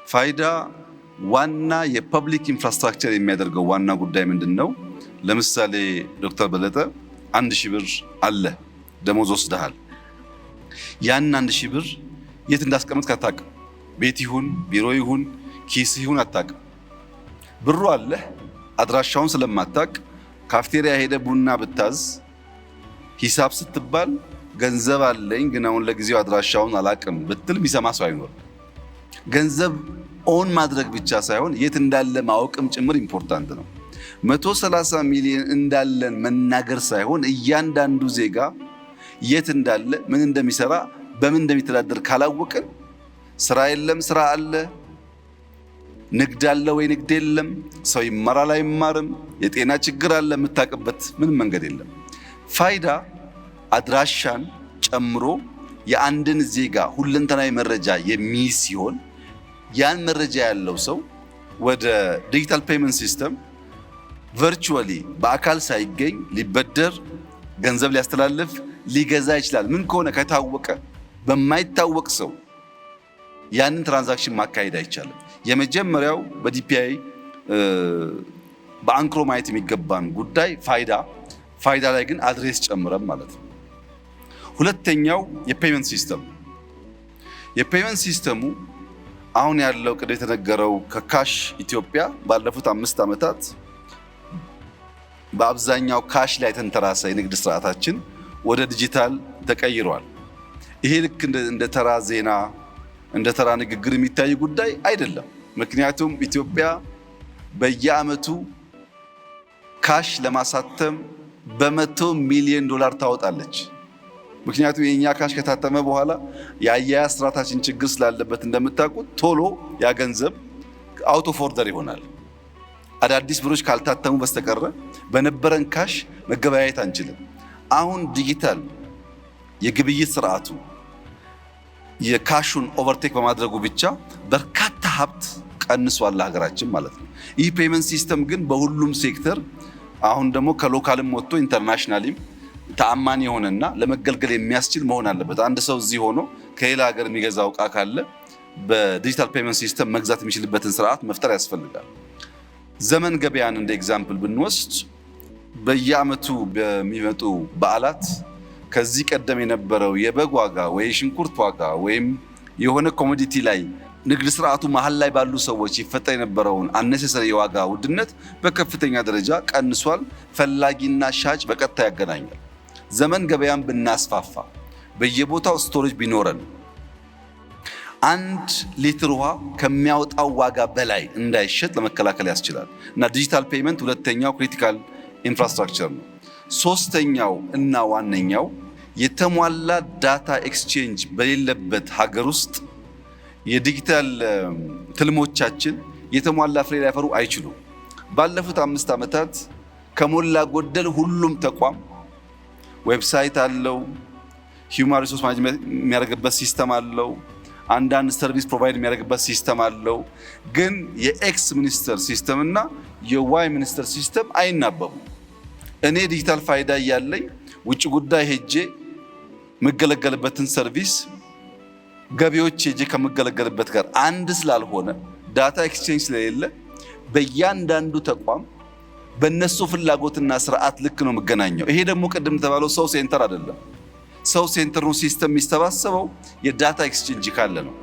ፋይዳ ዋና የፐብሊክ ኢንፍራስትራክቸር የሚያደርገው ዋና ጉዳይ ምንድነው? ለምሳሌ ዶክተር በለጠ 1000 ብር አለ ደሞዝ ወስደሃል። ያን 1000 ብር የት እንዳስቀመጥክ አታውቅም። ቤት ይሁን ቢሮ ይሁን ኪስ ይሁን አታውቅም። ብሩ አለ አድራሻውን ስለማታውቅ ካፍቴሪያ ሄደ ቡና ብታዝ ሂሳብ ስትባል ገንዘብ አለኝ ግን አሁን ለጊዜው አድራሻውን አላውቅም ብትል የሚሰማ ሰው አይኖርም። ገንዘብ ኦን ማድረግ ብቻ ሳይሆን የት እንዳለ ማወቅም ጭምር ኢምፖርታንት ነው። 130 ሚሊዮን እንዳለን መናገር ሳይሆን እያንዳንዱ ዜጋ የት እንዳለ ምን እንደሚሰራ በምን እንደሚተዳደር ካላወቅን ስራ የለም ስራ አለ፣ ንግድ አለ ወይ ንግድ የለም፣ ሰው ይማራል አይማርም፣ የጤና ችግር አለ የምታውቅበት ምንም መንገድ የለም። ፋይዳ አድራሻን ጨምሮ የአንድን ዜጋ ሁለንተናዊ መረጃ የሚይዝ ሲሆን ያን መረጃ ያለው ሰው ወደ ዲጂታል ፔመንት ሲስተም ቨርቹዋሊ በአካል ሳይገኝ ሊበደር፣ ገንዘብ ሊያስተላልፍ፣ ሊገዛ ይችላል። ምን ከሆነ ከታወቀ በማይታወቅ ሰው ያንን ትራንዛክሽን ማካሄድ አይቻልም። የመጀመሪያው በዲፒአይ በአንክሮ ማየት የሚገባን ጉዳይ ፋይዳ ላይ ግን አድሬስ ጨምረን ማለት ነው። ሁለተኛው የፔመንት ሲስተም የፔመንት ሲስተሙ አሁን ያለው ቅድም የተነገረው ከካሽ ኢትዮጵያ ባለፉት 5 ዓመታት በአብዛኛው ካሽ ላይ ተንተራሰ የንግድ ስርዓታችን ወደ ዲጂታል ተቀይሯል። ይሄ ልክ እንደ ተራ ዜና እንደ ተራ ንግግር የሚታይ ጉዳይ አይደለም። ምክንያቱም ኢትዮጵያ በየዓመቱ ካሽ ለማሳተም በ100 ሚሊዮን ዶላር ታወጣለች። ምክንያቱም የኛ ካሽ ከታተመ በኋላ የአያያዝ ስርዓታችን ችግር ስላለበት እንደምታውቁት ቶሎ ያ ገንዘብ አውት ኦፍ ኦርደር ይሆናል። አዳዲስ ብሮች ካልታተሙ በስተቀረ በነበረን ካሽ መገበያየት አንችልም። አሁን ዲጂታል የግብይት ስርዓቱ የካሹን ኦቨርቴክ በማድረጉ ብቻ በርካታ ሀብት ቀንሷል ሀገራችን ማለት ነው። ይህ ፔመንት ሲስተም ግን በሁሉም ሴክተር አሁን ደግሞ ከሎካልም ወጥቶ ኢንተርናሽናሊም ተአማኒ የሆነና ለመገልገል የሚያስችል መሆን አለበት። አንድ ሰው እዚህ ሆኖ ከሌላ ሀገር የሚገዛው ዕቃ ካለ በዲጂታል ፔመንት ሲስተም መግዛት የሚችልበትን ስርዓት መፍጠር ያስፈልጋል። ዘመን ገበያን እንደ ኤግዛምፕል ብንወስድ በየዓመቱ በሚመጡ በዓላት ከዚህ ቀደም የነበረው የበግ ዋጋ ወይ ሽንኩርት ዋጋ ወይም የሆነ ኮሞዲቲ ላይ ንግድ ስርዓቱ መሀል ላይ ባሉ ሰዎች ይፈጠር የነበረውን አነሰሰሪ የዋጋ ውድነት በከፍተኛ ደረጃ ቀንሷል። ፈላጊና ሻጭ በቀጥታ ያገናኛል። ዘመን ገበያን ብናስፋፋ በየቦታው ስቶሬጅ ቢኖረን 1 ሊትር ውሃ ከሚያወጣው ዋጋ በላይ እንዳይሸጥ ለመከላከል ያስችላል እና ዲጂታል ፔመንት ሁለተኛው ክሪቲካል ኢንፍራስትራክቸር ነው። ሶስተኛው እና ዋነኛው የተሟላ ዳታ ኤክስቼንጅ በሌለበት ሀገር ውስጥ የዲጂታል ትልሞቻችን የተሟላ ፍሬ ሊያፈሩ አይችሉም። ባለፉት 5 ዓመታት ከሞላ ጎደል ሁሉም ተቋም ዌብሳይት አለው፣ ሂውማን ሪሶርስ ማኔጅመንት የሚያደርግበት ሲስተም አለው፣ አንዳንድ ሰርቪስ ፕሮቫይድ የሚያደርግበት ሲስተም አለው። ግን የኤክስ ሚኒስተር ሲስተም እና የዋይ ሚኒስተር ሲስተም አይናበቡም። እኔ ዲጂታል ፋይዳ እያለኝ ውጭ ጉዳይ ሄጄ የምገለገልበትን ሰርቪስ ገቢዎች ሄጄ ከምገለገልበት ጋር አንድ ስላልሆነ ዳታ ኤክስቼንጅ ስለሌለ በእያንዳንዱ ተቋም በእነሱ ፍላጎትና ስርዓት ልክ ነው የምገናኘው። ይሄ ደግሞ ቅድም ተባለው ሰው ሴንተር አይደለም። ሰው ሴንተር ነው ሲስተም የሚሰባሰበው የዳታ ኤክስቼንጅ ካለ ነው።